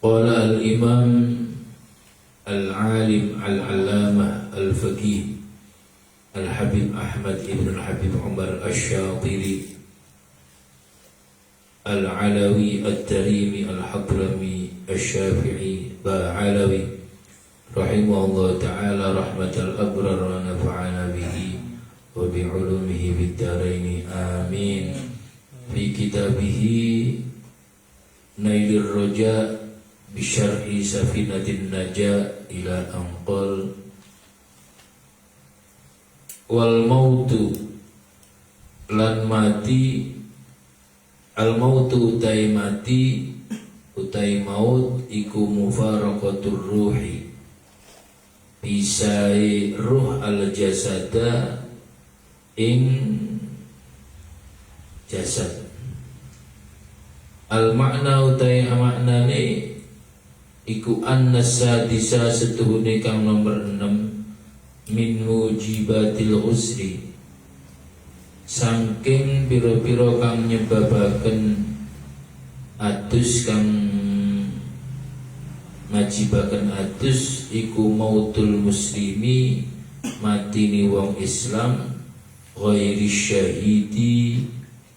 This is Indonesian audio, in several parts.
Qala al-imam al-alim al-allamah al-faqih Al-Habib Ahmad ibn al-Habib Umar Asy-Syatiri Al-Alawi At-Tarimi Al-Hadrami Asy-Syafi'i Ba'alawi rahimahullah ta'ala rahmatal abrar wa nafa'ana bihi wa bi'ulumihi bid-daraini amin. Fi kitabihi Nailir Raja bi syarhi Safinatin Naja ila anqal wal mautu lan mati, al mautu utai mati utai maut iku mufaraqatur ruhi, pisai ruh al jasada ing jasad. Al makna utai maknane iku an-nasadisa setuhune kang nomor 6 min mujibatil usri, saking pira-pira kang nyebabaken adus kang ngajibaken adus iku mautul muslimi, matini wong Islam, ghairi syahidi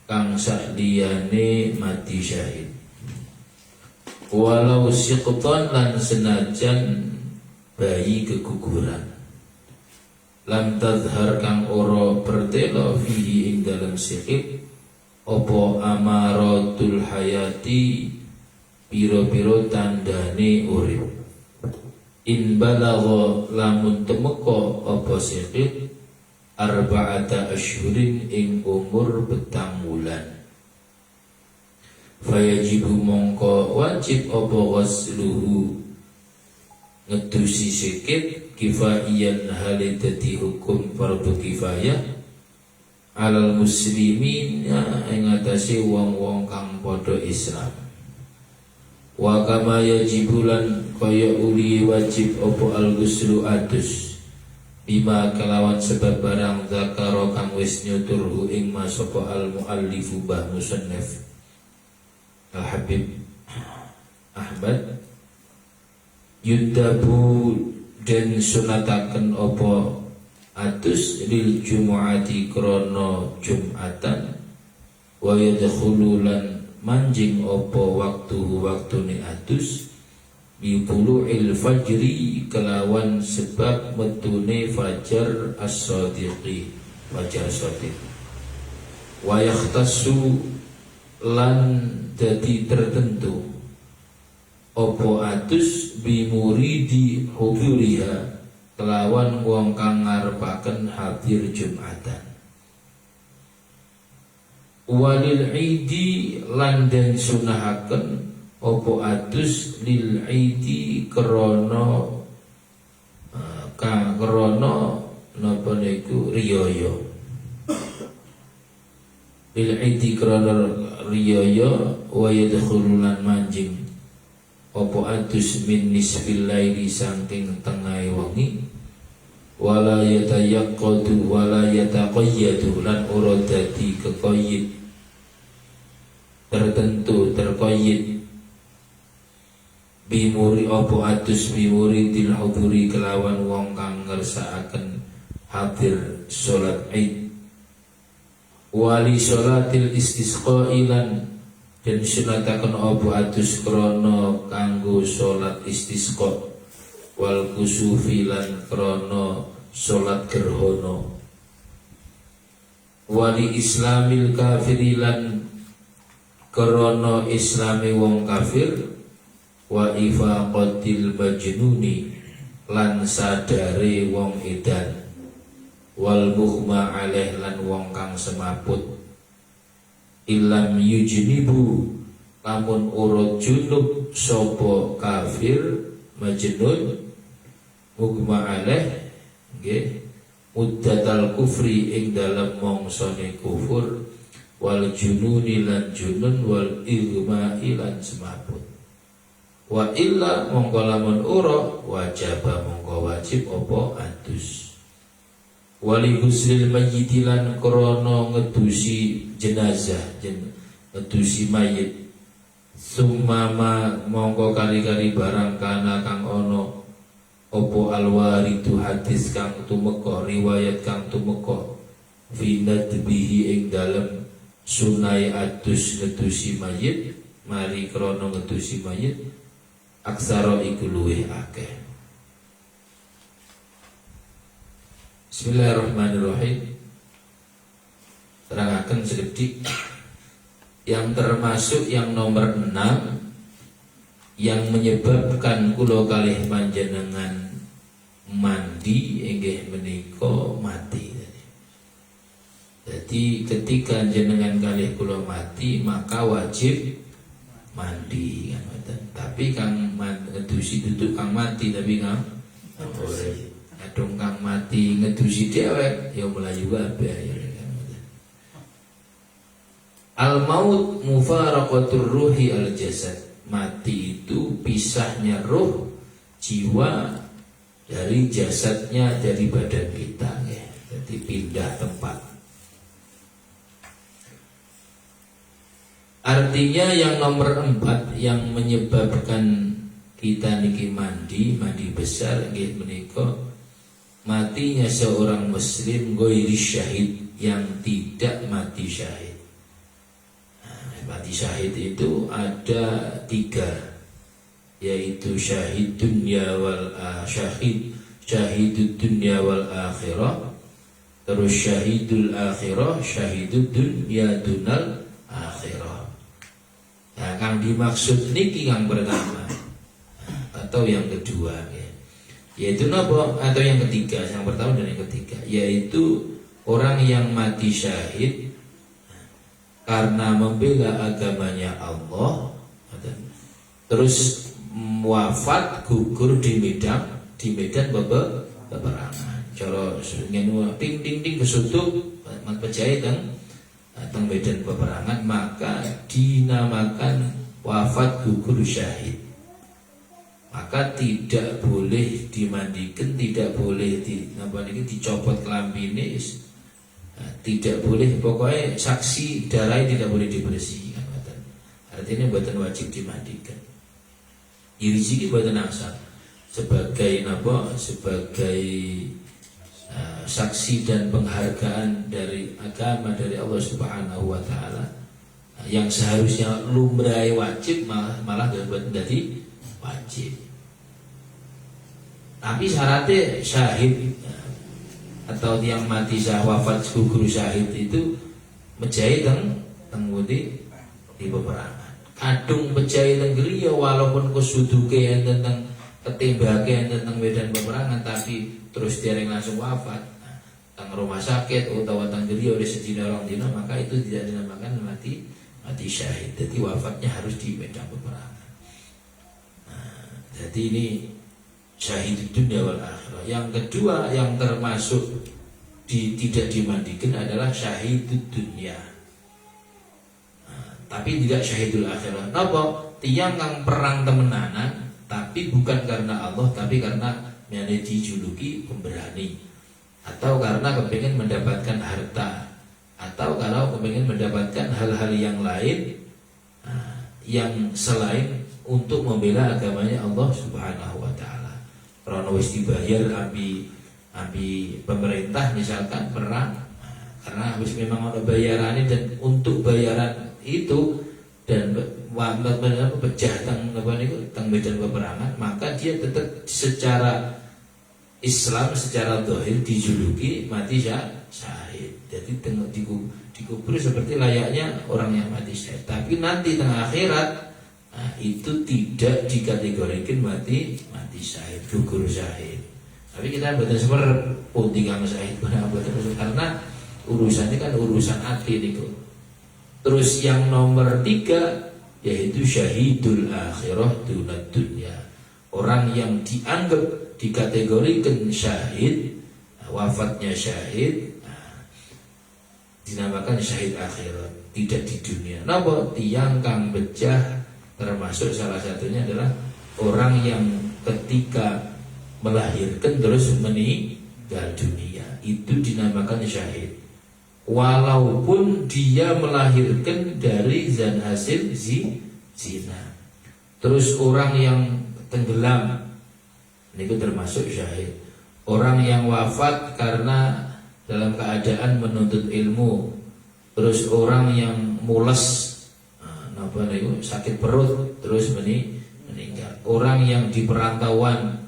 kang sakliyane mati syahid, walau siqtan lan senajan bayi keguguran, lam tadhar kang ora bertelo fihi ing dalam siqit opo amaratul hayati, piro-piro tandane urip, in balagha lamun temeka apa siqit arba'ata asyhurin ing umur petang wulan, fayajibu mongko wajib apa ghasluhu ngedusi sikit kifayan hale dadi hukum fardu kifayah alal muslimin ing atase wong-wong kang padha Islam, wa kama yajibulan kaya uli wajib apa al-ghuslu adus bima kelawan sebab barang zakaro kang wis nyuturhu ing masapa al-muallifu bah musannaf Al-Habib Ahmad, yudabu dan sunataken opo atus lil jumu'ati krono jum'atan, wa yadkhululan manjing opo waktune atus bibulu'il fajri kelawan sebab metune fajar as-sadiqi, fajar shadiq, wa yakhtassu lan dadi tertentu opo atus bimuridi huduriha kelawan wong kang ngarepaken hadir Jumatan, walil idi lan den sunahaken opo atus lil idi krono napa niku riyaya, lil idi krono riyaya, wa yadkhululan manjing opo atus min nisfil laili saking tengah wengi, wala yatayaqqadu wala yataqayyadu lan ora dadi kekoyit tertentu terkoyit bimuri opo atus bimuri til huduri kelawan wong kang ngersakaken hadir salat Id, wali salatil istisqa ilan dan sunataken opo atus krono kanggo salat istisqa, wal kusufi lan krono salat gerhana, wali islamil kafirilan krono islami wong kafir, wa ifaqatil majnuni lan sadare wong edan, wal mughma alaih lan wong kang semaput, ilam yujnibu lamun ora junub sapa kafir majnun mughma alaih nggih muddatal kufri ing dalem mongsane kufur, wal jununi lan junun, wal igma ilan semaput, wa illa mongko lamun ora wajaba mongko wajib apa adus, wali huslil mayyitilan krono ngedusi jenazah ngedusi mayit, Sumama mongko kali-kali barang kana kang ono opo alwaridu hadis kang tumeka riwayat kang tumeka finad bihi ing dalem sunai adus ngedusi mayit mari krono ngedusi mayit aksara iku luwih akeh. Bismillahirrahmanirrahim. Terangaken sekedhik yang termasuk yang nomor 6 yang menyebabkan kula kalih panjenengan mandi inggih menika mati. Jadi ketika jenengan kalih kula mati maka wajib mandi kan. Tapi kang ngedusi duduk kang mati tapi kang boleh. Kadung kang mati ngedusi dhewek ya mlayu kabeh ya. Al maut mufaraqatur ruhi al jasad. Mati itu pisahnya ruh jiwa dari jasadnya, dari badan kita ya. Jadi pindah tempat. Artinya yang nomor 4 yang menyebabkan kita niki mandi besar nggih menika matinya seorang muslim ghairi syahid, yang tidak mati syahid. Mati syahid itu ada 3, yaitu syahid dunya wal syahidud dunya wal akhirah, terus syahidul akhirah, syahidud dunya dunal akhirah. Nah, kang dimaksud niki yang pertama atau yang kedua ya. Yaitu napa? Atau yang ketiga, yang pertama dan yang ketiga, yaitu orang yang mati syahid karena membela agamanya Allah, terus wafat gugur di medan peperangan. Cara ngene ting ting ting kesutuk pejahit teng medan peperangan, maka dinamakan wafat gugur syahid. Maka tidak boleh dimandikan, tidak boleh dicopot kelambine, tidak boleh, pokoknya saksi darah tidak boleh dibersihkan. Artinya buatan wajib dimandikan. Iriziki buatan asal sebagai sebagai saksi dan penghargaan dari agama dari Allah Subhanahu wa taala, yang seharusnya lumrah wajib malah buat menjadi wajib. Tapi syaratnya syahid atau yang mati wafat gugur syahid itu menjahit di peperangan. Kadung menjahit griya walaupun kesuduke tentang ketembake tentang medan peperangan, tapi terus dia langsung wafat tang rumah sakit utawa tang griya oleh sedina orang dina, maka itu tidak dinamakan mati syahid. Jadi wafatnya harus di medan peperangan. Jadi ini syahid dunia wal akhirah. Yang kedua yang termasuk tidak dimandikan adalah syahid dunia, tapi tidak syahidul akhirah. Napa? Tiang kang perang temenanan, tapi bukan karena Allah, tapi karena dijuluki pemberani, atau karena kepengen mendapatkan harta, atau kalau kepengen mendapatkan hal-hal yang lain yang selain untuk membela agamanya Allah Subhanahu wa taala. Karena wis dibayar ambi pemerintah misalkan perang, karena wis memang ada bayarannya, dan untuk bayaran itu dan pecah tang medan peperangan, maka dia tetap secara Islam, secara zahir dijuluki mati syahid. Jadi dikubur seperti layaknya orang yang mati syahid. Tapi nanti tengah akhirat itu tidak dikategorikan mati syahid, gugur syahid. Tapi kita betul seperti putih kang syahid karena urusannya kan urusan hati niku. Terus yang nomor 3 yaitu syahidul akhirah dunad dunya. Orang yang dianggap dikategorikan syahid, wafatnya syahid, dinamakan syahid akhirat, tidak di dunia. Napa? Tiang kang becah, termasuk salah satunya adalah orang yang ketika melahirkan terus meninggal dunia, itu dinamakan syahid. Walaupun dia melahirkan dari zat hasil zina. Terus orang yang tenggelam itu termasuk syahid. Orang yang wafat karena dalam keadaan menuntut ilmu. Terus orang yang mules, sakit perut terus meninggal. Orang yang di perantauan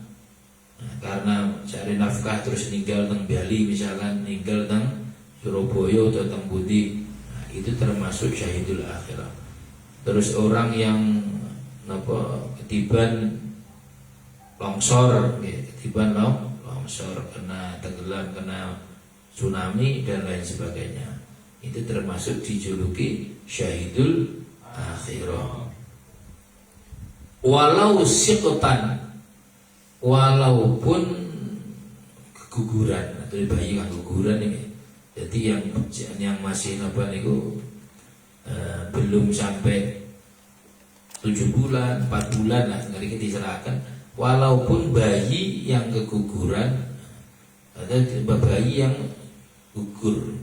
karena cari nafkah terus meninggal teng Bali misalkan, meninggal teng Surabaya atau teng Budi, itu termasuk syahidul akhirah. Terus orang yang ketiban longsor, longsor kena tenggelam, kena tsunami dan lain sebagainya, itu termasuk dijuluki syahidul akhirah. Walau siqtan, walaupun keguguran atau bayi yang keguguran ini. Jadi yang masih belum sampai 7 bulan, 4 bulan lah nggak diserahkan. Walaupun bayi yang keguguran atau bayi yang gugur,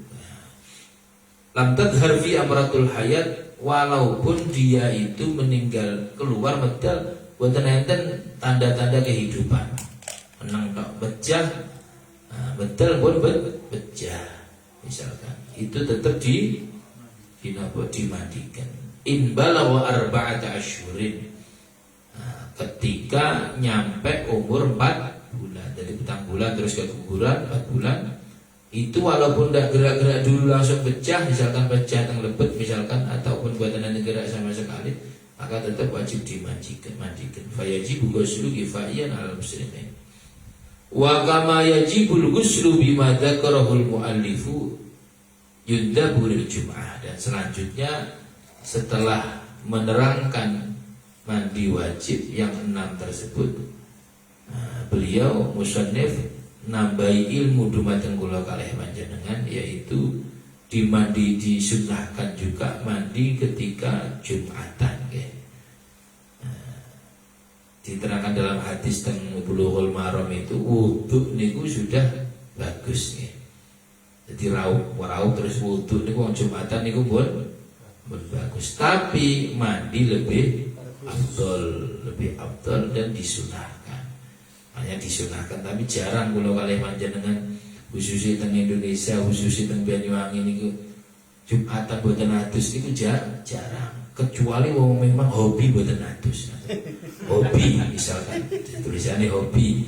lam tadhar fi amratul hayat, walaupun dia itu meninggal keluar medal boten enten tanda-tanda kehidupan. Menang tok bejah, medal pun bejah misalkan, itu tetap dimandikan. In balagha arba'ata asyhurin, ketika nyampe umur 4 bulan, dari 4 bulan terus keguguran 4 bulan, itu walaupun tidak gerak-gerak dulu langsung pecah, misalkan pecah teng lebet misalkan, ataupun buatan nanti gerak sama sekali, maka tetap wajib dimandikan. Fayajibu ghuslu kifaiyan al muslimin. Wa kama yajibul ghuslu bima dzakarahul muallifu yundabu lil jum'ah. Dan selanjutnya setelah menerangkan mandi wajib yang 6 tersebut, beliau musannif nambahi ilmu dumateng kula kalih panjenengan, yaitu disunahkan juga mandi ketika Jumatan. Diterangkan dalam hadis teng Bulughul Maram itu wudu niku sudah bagus nggih. Jadi raup terus wudu niku wong Jumatan niku pun bagus, tapi mandi lebih afdol dan disunahkan. Hanya disunahkan, tapi jarang kula kalih panjenengan khususnya teng Indonesia, khususnya teng Banyuwangi niku Jumatan boten adus niku jarang. Kecuali wong memang hobi boten adus. Hobi misalkan tulisannya hobi,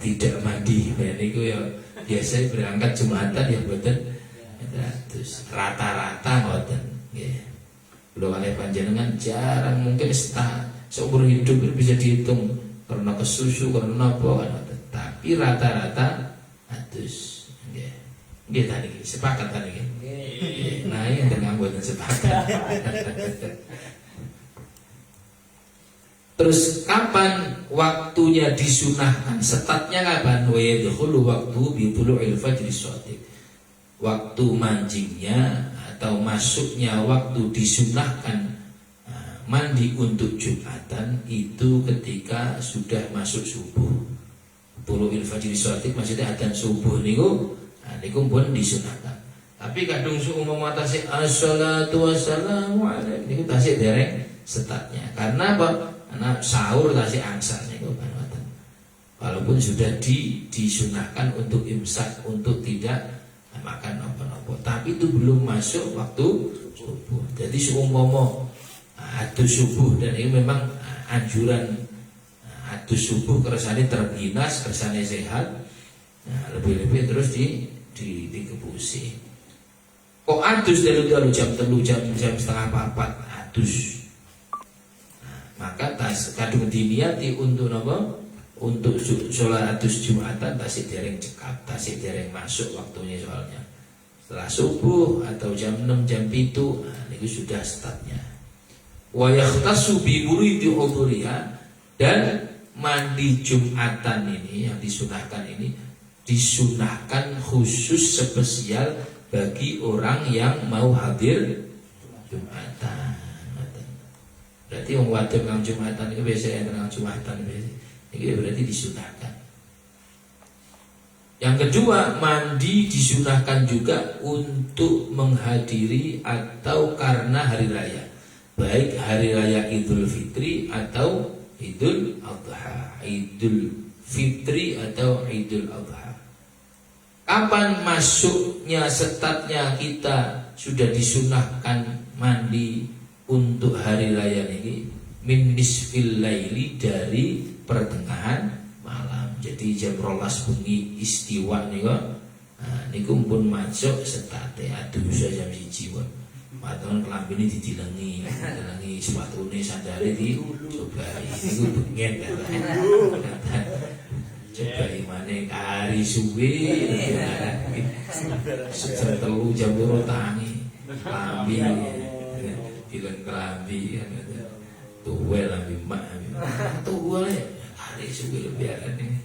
tidak mandi, niku ya biasa berangkat Jumatan ya boten adus. Rata-rata ngoten nggih. Kula kalih panjenengan jarang, mungkin seumur hidup itu bisa dihitung karena kesusu, karena apa, tapi rata-rata adus. Nggih tadi sepakat tadi nggih. Nah, yang dengan buatan sepakat. Terus kapan waktunya disunahkan? Setatnya kapan? Wa yadkhulu waqtu bi tulu'il fajri shadiq. Waktu mancingnya atau masuknya waktu disunahkan mandi untuk Jumatan itu ketika sudah masuk subuh. Tulu'il fajri shadiq maksudnya adzan subuh niku pun disunahkan. Tapi kadung umum tasik assalatu wassalamu alaihi niku tasik dereng setatnya. Karena apa? Karena sahur tasik angsar niku kan. Walaupun sudah disunahkan untuk imsak, untuk tidak makan apa-apa, tapi itu belum masuk waktu subuh. Jadi seumpama adus subuh, dan ini memang anjuran adus subuh kersane terbinas, kersane sehat, lebih-lebih terus dikepusi. Kok adus dari jam 3 jam setengah 4 adus, maka kadung diniati untuk apa? Untuk sholat adus Jumatan tasik dereng cekap, tasik dereng masuk waktunya, soalnya setelah subuh atau jam 6 jam 7 itu sudah startnya. Wa yakhtassu bi muridi hudhuriha, dan mandi Jumatan ini yang disunahkan ini disunahkan khusus spesial bagi orang yang mau hadir Jumatan. Berarti yang wajib nang Jumatan itu biasanya nang Jumatan biasa. Ini berarti disunahkan. Yang kedua, mandi disunahkan juga untuk menghadiri atau karena hari raya. baik hari raya Idul Fitri atau Idul Adha. Idul Fitri atau Idul Adha. Kapan masuknya startnya kita sudah disunahkan mandi untuk hari raya ini? Min nisfil laili, dari pertengahan malam. Jadi jam 12 bengi istiwa nih kok. Nah, niku pun masuk setate. Aduh saya jam 1 kok. Maton kelambine didilengi, sepatune sandale dicobai. Niku bengen kan. Cobai maneh kari suwe. Sejam 3 jam 2 tangi. Klambi. Dileng klambi. Tuwel lambi mak. Tuwel hari suwe biaran ini.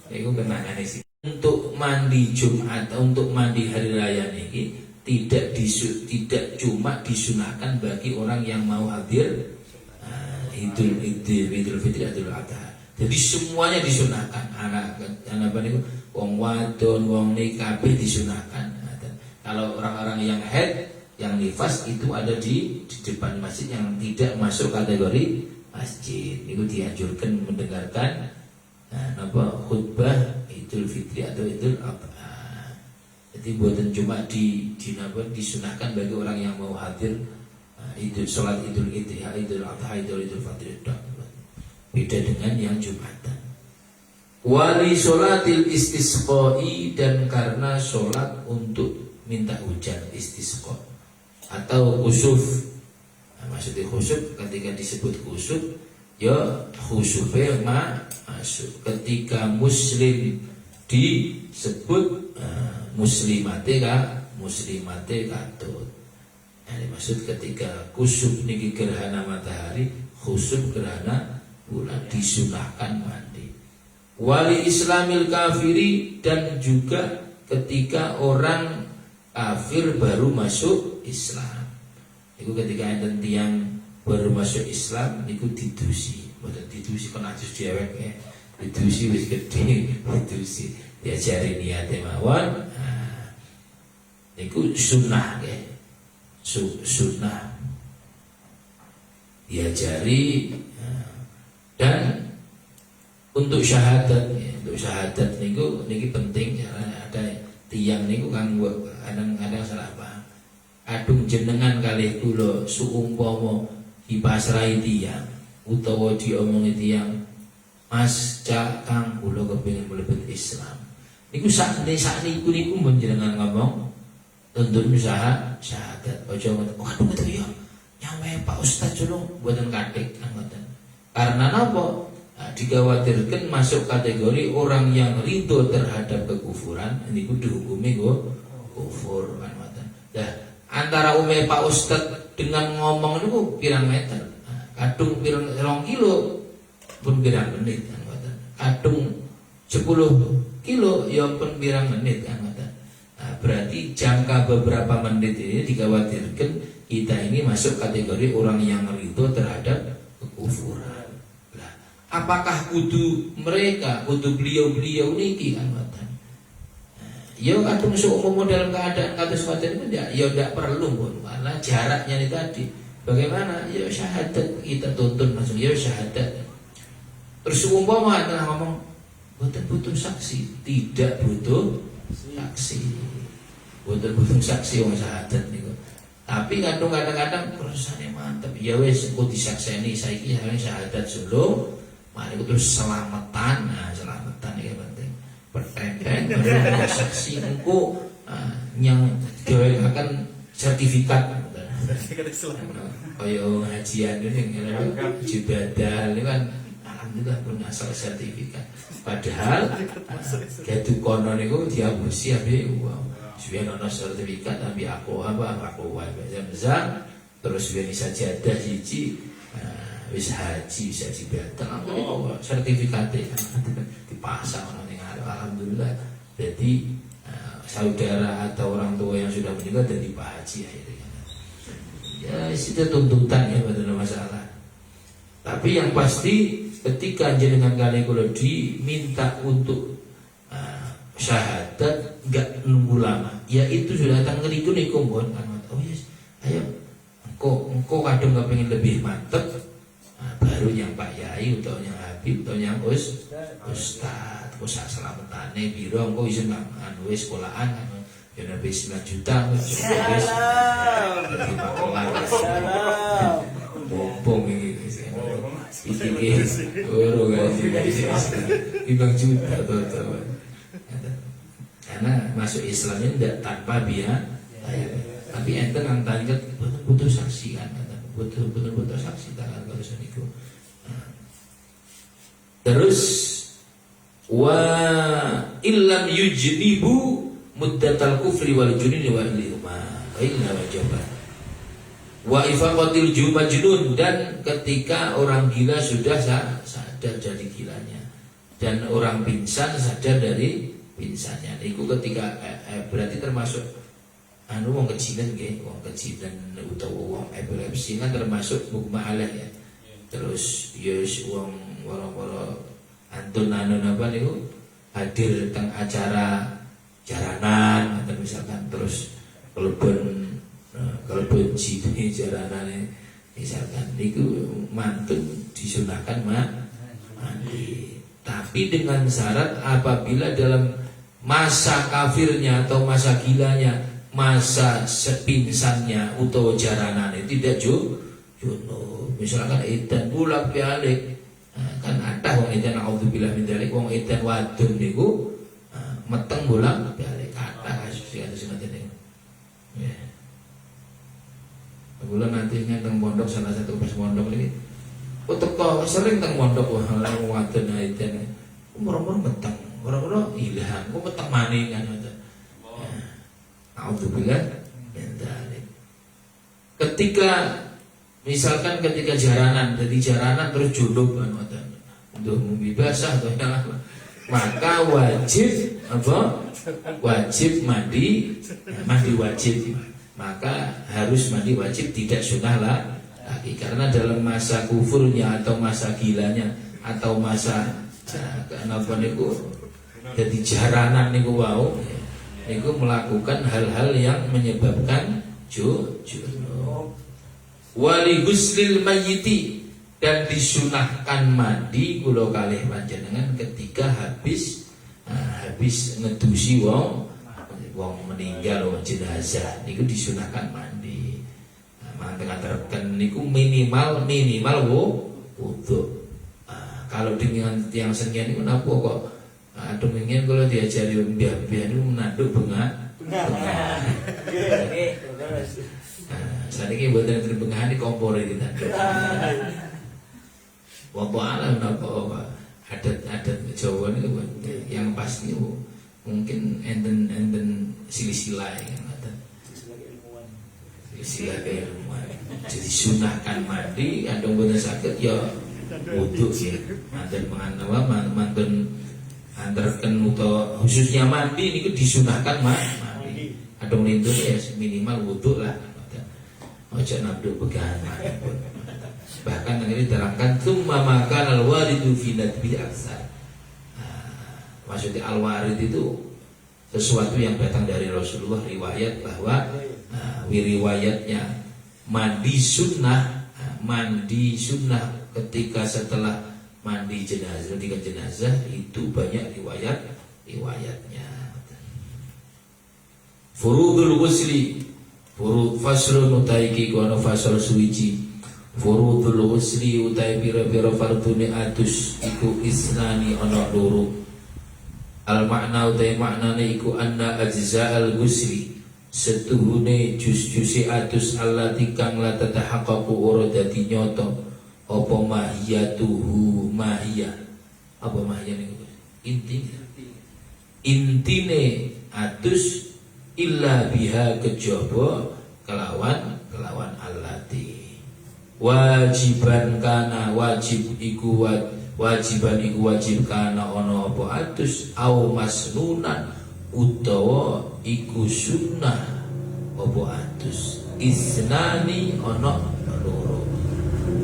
Iku kenangane sih. Untuk mandi Jumat, untuk mandi hari raya ini tidak cuma disunahkan bagi orang yang mau hadir Idul Fitri, Idul Adha. Jadi semuanya disunahkan. Anak apa niku wong wadon, wong nikah kabeh disunahkan. Kalau orang-orang yang haid, yang nifas itu ada di depan masjid yang tidak masuk kategori masjid. Itu dianjurkan mendengarkan khutbah Idul Fitri atau Idul Adha. Jadi buatan cuma disunahkan bagi orang yang mau hadir sholat Idul Adha, Idul Fitri. Beda dengan yang Jumatan. Wali sholatil istisqai, dan karena sholat untuk minta hujan, istisqa atau khusuf. Maksudnya khusuf, ketika disebut khusuf, ya khusufnya masuk. Ketika muslim disebut muslimate katut. Ini maksud ketika khusuf niki gerhana matahari, khusuf gerhana bulan, disunahkan mandi. Wali islamil kafiri, dan juga ketika orang kafir baru masuk Islam. Itu ketika enten tiang baru masuk Islam niku didusi. Mboten didusi kon ajus dewek ya. Didusi wis gedhe, didusi. Diajari niate mawon. Niku sunnah ya. Sunnah. Diajari dan untuk syahadat ya. Untuk syahadat niku niki penting karena ada tiang niku kang kadang-kadang salah paham. Adung jenengan kalih kula suumpama dipasrahi tiyang utawa diomongi tiyang, Mas Cak Kang kula kepengin mlebet Islam. Niku sakniku niku mun jenengan ngomong tuntun usaha syahadat. Aja ngoten. Waduh betul ya. Nyawe Pak Ustaz julung mboten kathik ngoten. Karena napa? Dikhawatirkan masuk kategori orang yang ridho terhadap kekufuran, niku dihukumi kufur kan ngoten. Nah, antara ume Pak Ustaz dengan ngomong niku pirang meter. Kadung pirang 2 kilo pun pirang menit kan ngoten. Kadung 10 kilo ya pun pirang menit kan ngoten. Nah, berarti jangka beberapa menit ini dikhawatirkan kita ini masuk kategori orang yang ridho terhadap kekufuran. Apakah kudu mereka, kudu beliau-beliau niki kan ngoten. Ya kadung seumpama dalam keadaan kados ngoten itu ya enggak perlu pun, karena jaraknya ini tadi. Bagaimana? Ya syahadat kita tuntun langsung ya syahadat. Terus seumpama adalah ngomong boten butuh saksi, tidak butuh saksi. Boten butuh saksi wong syahadat niku. Tapi kadang-kadang prosesnya mantep. Ya wis engko disakseni saiki syahadat solo. Mari terus selamatan, selamatan ini penting. Pertengkeng, saksi engko yang akan sertifikat. Kayak hajian ini, ibadah ini kan alhamdulillah pun asal sertifikat. Padahal ketu kono niku diabusi abe uang. Sudah nono sertifikat tapi aku bisa terus biar sajadah hiji. Wis haji bisa dibatal, sertifikatnya dipasang ning arep. Alhamdulillah. Jadi saudara atau orang tua yang sudah meninggal jadi Pak Haji akhirnya. Ya itu tuntutan ya, betul masalah. Tapi yang pasti ketika jenengan kali kalau diminta untuk syahadat nggak nunggu lama, ya itu sudah datang ngeriku nih kumpul kan. Oh yes, ayo engko kadung kepengin lebih mantep, baru yang Pak Yai atau yang Habib atau yang Ustaz. Kok sak selametane piro engko iso nang wis sekolahan ya nabi 9 juta wis. Bombong iki. Iki ora gaji. Ibang juta to. Karena masuk Islamnya tidak tanpa biaya. Tapi ente nang tanya butuh saksi kan, butuh saksi tangan kalau seniku. Terus wa illam yujnibu muddatal kufri wal jununi wal lihuma wa illa wajaba wa ifaqatil majnun, dan ketika orang gila sudah sadar dari gilanya dan orang pingsan sadar dari pingsannya, itu ketika berarti termasuk wong kejilan nggih, wong kejilan utawa wong epilepsi kan termasuk mugma alaih ya. Terus yes wong woro-woro antun apa niku hadir teng acara jaranan atau misalkan terus kelebon jine jaranane misalkan niku mantun disunahkan mandi, tapi dengan syarat apabila dalam masa kafirnya atau masa gilanya, masa sepingsannya utawa jaranane tidak junub, misalkan edan bolak balik. Kan ada wong edan auzubillah min dzalik, wong edan wadon niku meteng bolak balik kata kasus ngoten niku. Ya. Kula nanti teng pondok salah satu pas pondok niki. Teko sering teng pondok wah wong wadon edan. Umur-umur meteng, ora-ora ilham, kok meteng maning kan ngoten. Auzubillah min dzalik. Ketika misalkan ketika jaranan, jadi jaranan terus junub untuk mimpi basah atau yang apa, maka wajib apa? Wajib mandi wajib. Maka harus mandi wajib, tidak sunnah lagi, karena dalam masa kufurnya atau masa gilanya atau masa kenapa niku jadi jaranan niku wau niku melakukan hal-hal yang menyebabkan junub. Wali guslil mayyiti, dan disunahkan mandi kula kalih panjenengan ketika habis ngedusi wong meninggal, wong jenazah niku disunahkan mandi. Manten-manten niku minimal wudu. Kalau dengan tiang senian niku napa kok aduh ingin kalau diajari mbah-mbah niku menanduk benga. Saat ini buat yang terbengahan di kompor ini tadi. Waktu alam apa adat Jawa ini yang pasti mungkin enten silsilah kan ada. Silsilah keilmuan. Jadi sunahkan mandi, ada bener sakit ya wudu ya. Mantan mantan antarkan atau khususnya mandi ini disunahkan mandi. Ada melindungi ya minimal wudu lah. Ojo nabdu pegangan. Bahkan yang ini diterangkan tsumma makan al-waridu fi nadbi aksar. Maksudnya al-warid itu sesuatu yang datang dari Rasulullah, riwayat bahwa riwayatnya mandi sunnah ketika setelah mandi jenazah itu banyak riwayatnya. Furudul ghusli, furud faslun utaiki kono fasal suwiji. Furudul ghusli utai pira-pira fardune atus iku isnani ana loro. Al makna utai maknane iku anna ajza'al ghusli, setuhune jus-jusi atus allati kang la tatahaqqaqu ora dadi nyata apa mahiyatuhu mahiyah. Apa mahiyah niku? Intine atus illa biha kejaba kelawan allati wajiban kana wajib iku wajiban iku wajib kana ana apa atus au masnunan utawa iku sunnah apa atus isnani ana loro.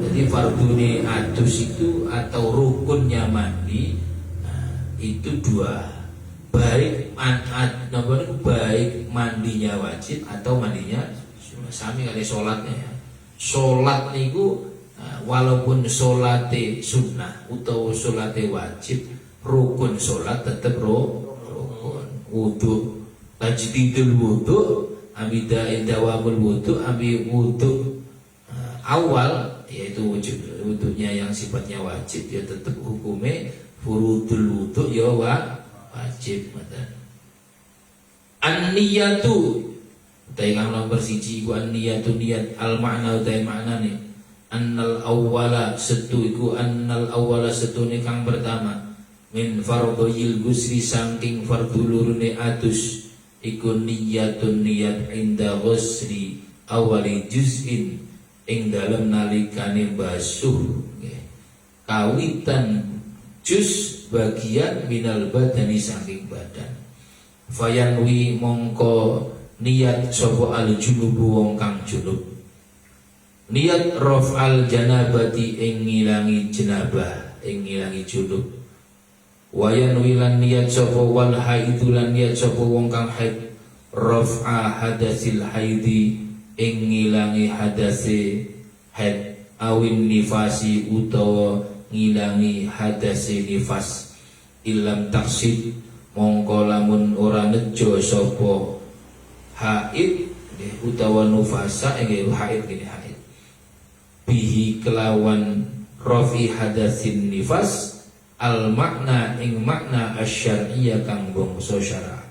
Jadi fardune atus itu atau rukunnya mandi itu dua, baik baik mandinya wajib atau mandinya sami kali sholatnya ya. Salat niku walaupun salate sunnah utawa salate wajib, rukun salat tetep rukun. Wudu tajdidul wudu amida indawamul wudu ambi wudu awal yaitu wudunya yang sifatnya wajib ya tetap hukumnya furudul wudu ya wajib. An-niyatu utai kang nomor 1 iku an-niyatu niat al makna utai maknane annal awwala setu iku annal awwala setune kang pertama min fardhil gusri saking fardhu lurune atus iku niyatun niat inda ghusri awali juz'in ing dalem nalikane basuh kawitan juz bagian minal badani saking badan. Fayanwi mongko niat sapa al junubu wong kang junub niat raf'al janabati ing ngilangi jenabah ing ngilangi junub. Wayanwi lan niat sapa wal haidu lan niat sapa wong kang haid raf'a hadasil haidi ing ngilangi hadase haid awin nifasi utawa ngilangi hadase nifas. Ilam taksid mongko lamun ora nejo sapa haid utawa nufasa haid gini haid bihi kelawan rafi hadasin nifas al makna ing makna asyariyah kang bangsa syara.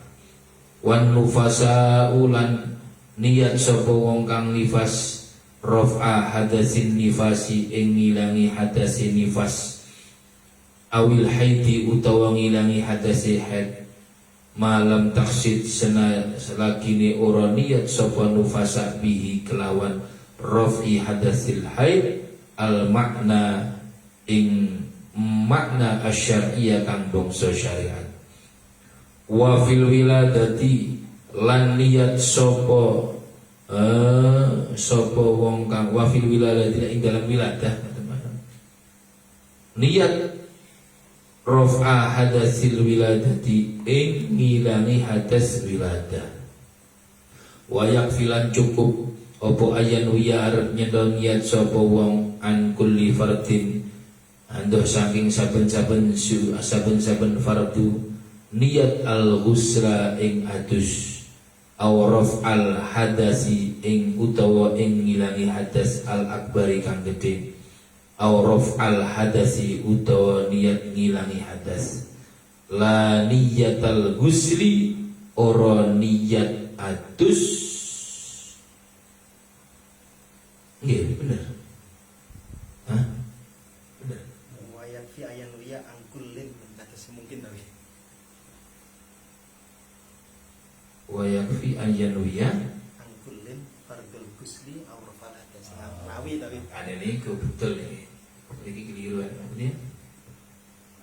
Wan nufasa ulan niat sapa wong kang nifas raf'a hadasin nifasi ing ngilangi hadasin nifas awil haidi utawa ngilangi hadase haid malam taksid selagine ora niat sapa nufasa bihi kelawan raf'i hadasil haid al makna ing makna asyariyah kang bangsa syariat. Wa fil wiladati lan niat sapa wong kang wafil wiladati ing dalam wiladah teman-teman niat raf'a hadasil wiladati ing ngilangi hadas wiladah. Wa yakfilan cukup opo ayan wiya arep nyedol niat sapa wong an kulli fardin andoh saking saben-saben fardu niat al-ghusra ing adus awraf al-hadasi ing utawa ing ngilangi hadas al-akbari kang gedhe awraf al-hadasi utawa niat ngilangi hadas. La niyatal ghusli ora niat adus. Nggih bener. Hah? Bener. Wa yakfi ayan wiya an kullin batas mungkin tapi Wa yakfi ayyanwiya angkulin fardul ghusli aw rafal hadas rawi tapi ada nih betul ini ini keliru ya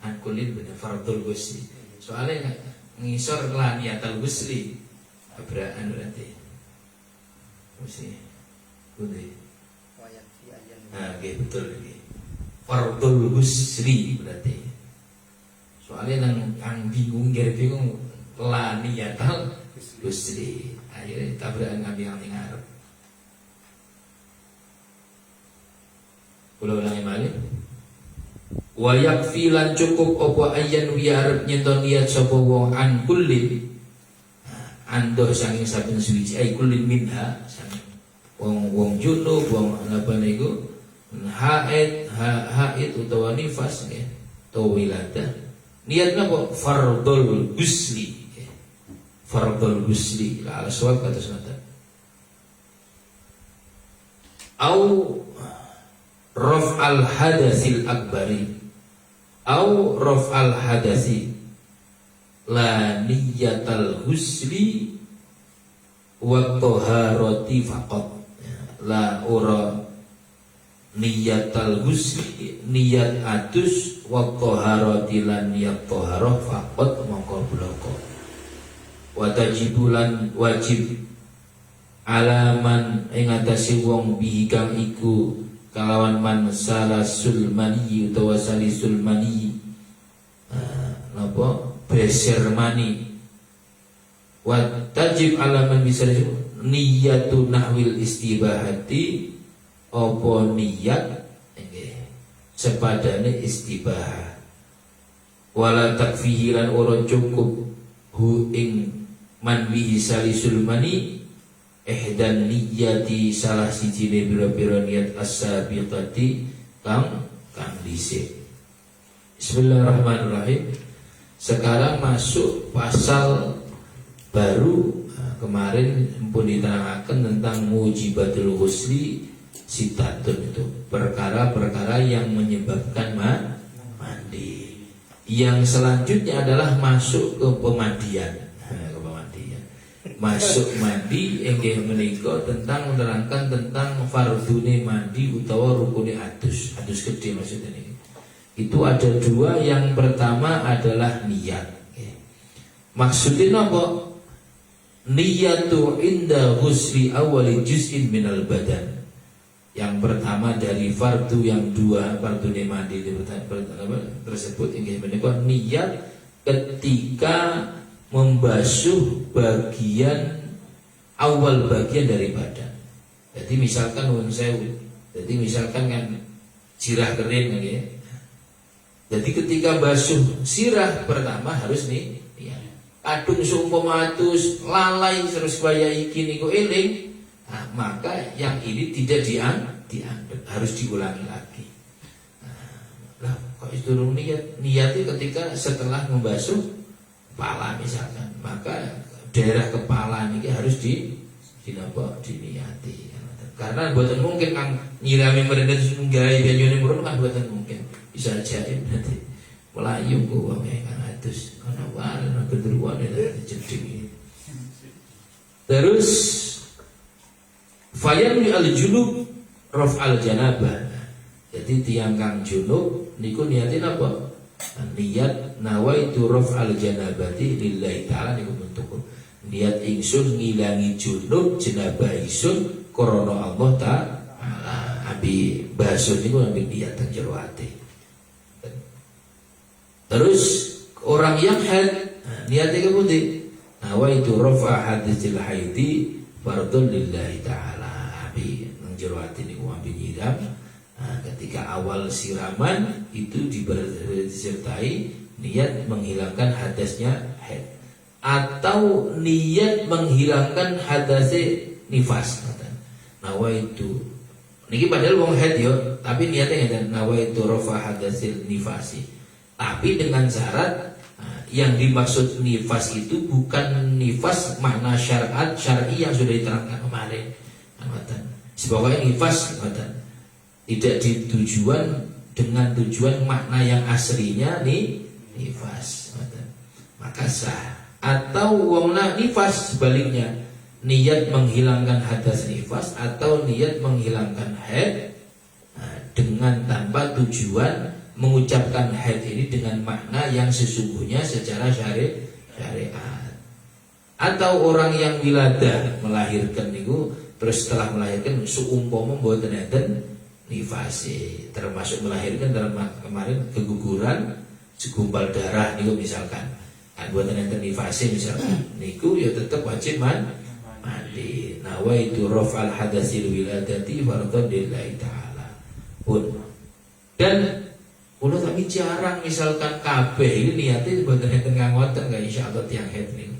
angkulin bener fardul ghusli soalnya ngisor lah niatal ghusli abraan berarti mesti betul wa yakfi ayan oke betul ini fardul ghusli berarti soalnya yang bingung lah niatal Gusli akhirnya tabrakan kami yang ngarep. Kula ulangi malih. Wa yakfi lan cukup apa ayyan wi arep nyenton niat sapa wong an kullin ando saking saben suci ay kullin minha saking wong junub wong apa niku haid utawa nifas ya utawa wiladah niat napa fardhul ghusli fardhul ghusli ala suwab kata sunatan au raf'al hadasil akbari au raf'al hadasi la niyatal ghusli wa taharati faqat la ora niyatal ghusli niyat adus wa taharati lan niyat taharah faqat mongko bloko watajibulan wajib alaman ing atase wong bihi kang iku kalawan man salasul mani utawa salisul mani napa beser mani watajib alaman bisa niyatu nahwil istibahati apa niat nggih sepadane istibah wala takfihi lan ora cukup hu ing man bihi salisul mani ihdan niyati salah sijine biro-biro niat as-sabiqati kang dhisik. Bismillahirrahmanirrahim. Sekarang masuk pasal baru. Kemarin pun diterangkan tentang mujibatul ghusli sitatun, itu perkara-perkara yang menyebabkan mandi. Yang selanjutnya adalah masuk ke pemandian. Masuk mandi enggih menika tentang menerangkan tentang fardune mandi utawa rukune adus gede maksudnya ini. Itu ada dua. Yang pertama adalah niat. Maksudnya apa? Niyatu inda ghusli awali juz'in minal badan. Yang pertama dari fardu yang dua, fardune mandi tersebut enggih menika niat ketika membasuh bagian awal bagian dari badan. Jadi misalkan jadi misalkan kan sirah kering ya. Jadi ketika basuh sirah pertama harus nih ya. Kadung seumpama atus lalai terus kaya iki niku eling, nah, maka yang ini tidak dianggap, harus diulangi lagi. Nah, kok itu niatnya ketika setelah membasuh kepala misalkan, maka daerah kepala ini harus diniati. Karena buatan mungkin kang nyirami merendah sungai banyune murun kan buatan mungkin bisa jaim nanti melayu gua kan atus karena warna kedruan itu jeding. Terus fayan al junub raf al janabah. Jadi tiang kang junub niku niatin apa? Niat nawaitu raf'al janabati lillahi ta'ala niku bentuk niat ingsun ngilangi junub jenabah ingsun krana Allah ta'ala. Abi basuh niku ambil niat teng jero ati. Terus orang yang haid niate kepundi? Nawaitu raf'a haditsil haidi fardun lillahi ta'ala. Abi teng jero ati niku ambil nyiram. Nah, ketika awal siraman itu disertai niat menghilangkan hadasnya haid atau niat menghilangkan hadasnya nifas. Nawaitu niki padahal wong haid yo, tapi niatnya ngeten nawaitu rafa hadasil nifasi. Tapi dengan syarat yang dimaksud nifas itu bukan nifas makna syar'i yang sudah diterangkan kemarin. Sebabnya nifas tidak ditujuan dengan tujuan makna yang aslinya nifas. Maka sah. Atau wongna nifas sebaliknya, niat menghilangkan hadas nifas atau niat menghilangkan haid dengan tanpa tujuan mengucapkan haid ini dengan makna yang sesungguhnya secara syariat. Atau orang yang wiladah melahirkan niku terus setelah melahirkan seumpama mboten enten nifasi, termasuk melahirkan dalam kemarin keguguran segumpal darah niku misalkan kan buatan enten nifasi misalkan niku ya tetap wajib mandi. Nawaitu raf'al hadasil wiladati fardhu lillahi ta'ala pun. Dan kula tapi jarang misalkan kabeh ini niate buatan enten ngoten enggak insyaallah tiyang haid niku.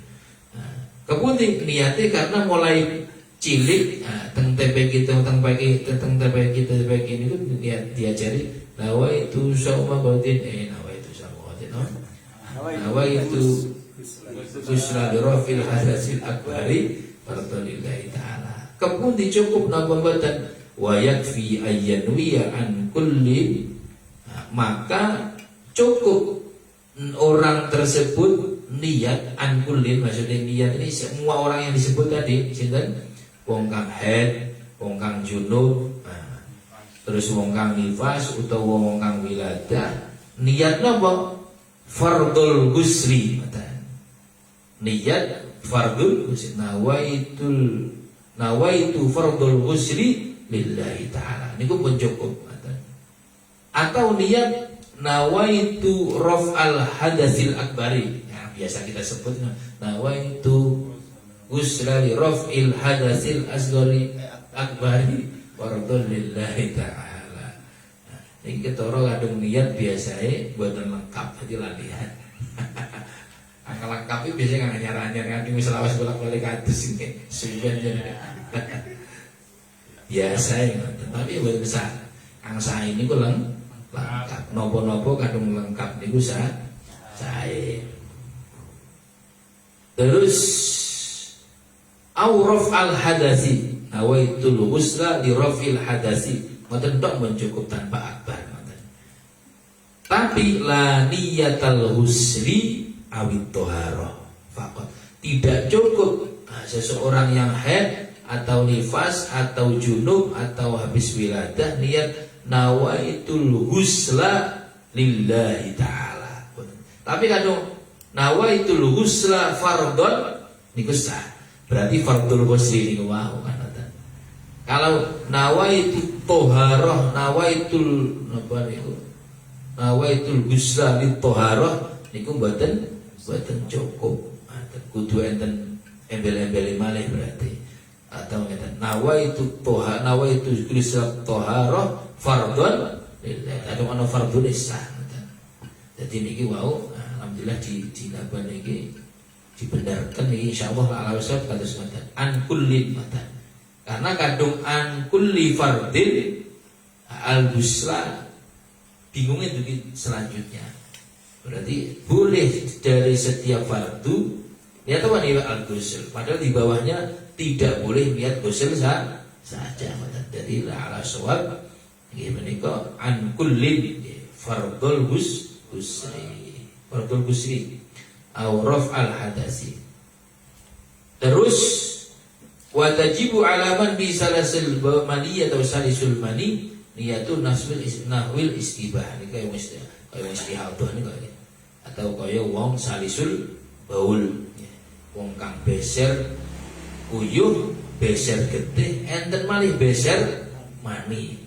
Kepundi niate karena mulai cilik teng TPK kita ini tuh diajari nawaitu sauma qatin nawaitu sauma qatin nawaitu ghusla rafil hadasil akbari fardholillahi ta'ala. Kemudian cukup napa mboten wa yakfi ayyanwiya an kulli, maka cukup orang tersebut niat an kulli, maksudnya niat ini semua orang yang disebut tadi sinten wong kang haid, wong kang junub, terus wong kang nifas utawa wong kang wiladah, niat napa? Fardul ghusli. Niat fardul ghusli. Nawaitu fardul ghusli lillahi ta'ala. Niku pun cukup. Atau niat nawaitu raf'al hadasil akbari. Nah, biasa kita sebut nawaitu ghusla li raf'il hadasil asghari akbari fardhun lillahi ta'ala. Nah, ini ketara kadung niat biasae mboten lengkap dadi latihan. Angka lengkap itu biasanya kan anyar-anyar kan wis lawas bolak-balik kados iki. Suwen jenenge. Biasa ya, tapi mboten besar. Angsa ini ku lengkap. Nopo-nopo kadung lengkap niku sae. Terus auraf al hadasi nawaitul ghusla li rafil hadasi ngoten tok mencukup tanpa akbar ngoten. Tapi la niyatal husli awit toharoh faqat. Tidak cukup seseorang yang haid atau nifas atau junub atau habis wiladah niat nawaitul husla lillahi ta'ala. Tapi kalau nawaitul husla fardhon niku sah. Berarti fardhul ghusli niku wau kan. Kalau nawaitu toharoh, nawaitul apa niku? Nawaitul husla lit toharoh niku mboten cukup. Kudu enten embel-embel malih berarti. Atau ngeten nawaitu toha, nawaitu husla toharoh fardhon lillahi. Kadang ana fardhun sah. Jadi niki wau alhamdulillah di napa niki dibenarkan niki insyaallah ala wasab kados ngoten. An kullin matan. Karena kadung an kulli fardin al-husla bingungnya itu selanjutnya. Berarti boleh dari setiap fardu niat apa nih al-ghusl. Padahal di bawahnya tidak boleh niat ghusl saja. Jadi ala sawab nggih menika an kullin fardul ghusli. Fardul ghusli au raf'al hadasi. Terus wa tajibu alaman bi salasil mani atau salisul mani niyatu nahwil istibah ini kaya istihadah ini kaya atau kaya wong salisul baul wong kang beser uyuh beser getih enten malih beser mani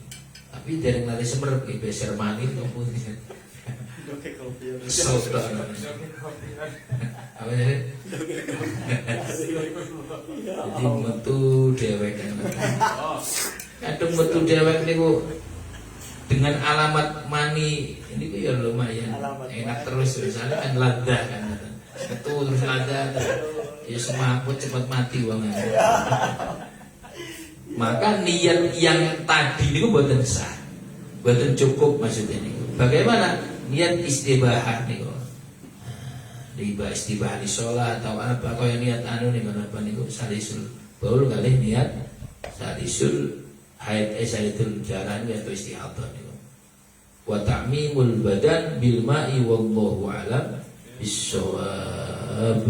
tapi dereng lali semer beser mani nopo Oke, kopi. soto apa ya jadi metu dewek kadang metu dewek niku dengan alamat mani ini ku ya lumayan enak terus misalnya kan ladah kan metu terus ladah ya semaput cepat mati wong maka niat yang tadi niku mboten sah mboten cukup maksudnya niku bagaimana niat istibahah niku riba istibah di sholat atau apa kau yang niat anu nih apa niku salisul baul kali niat salisul haid salisul jalan atau istihadah niku wa ta'mimul badan bil ma'i wallahu alam bis-shawab.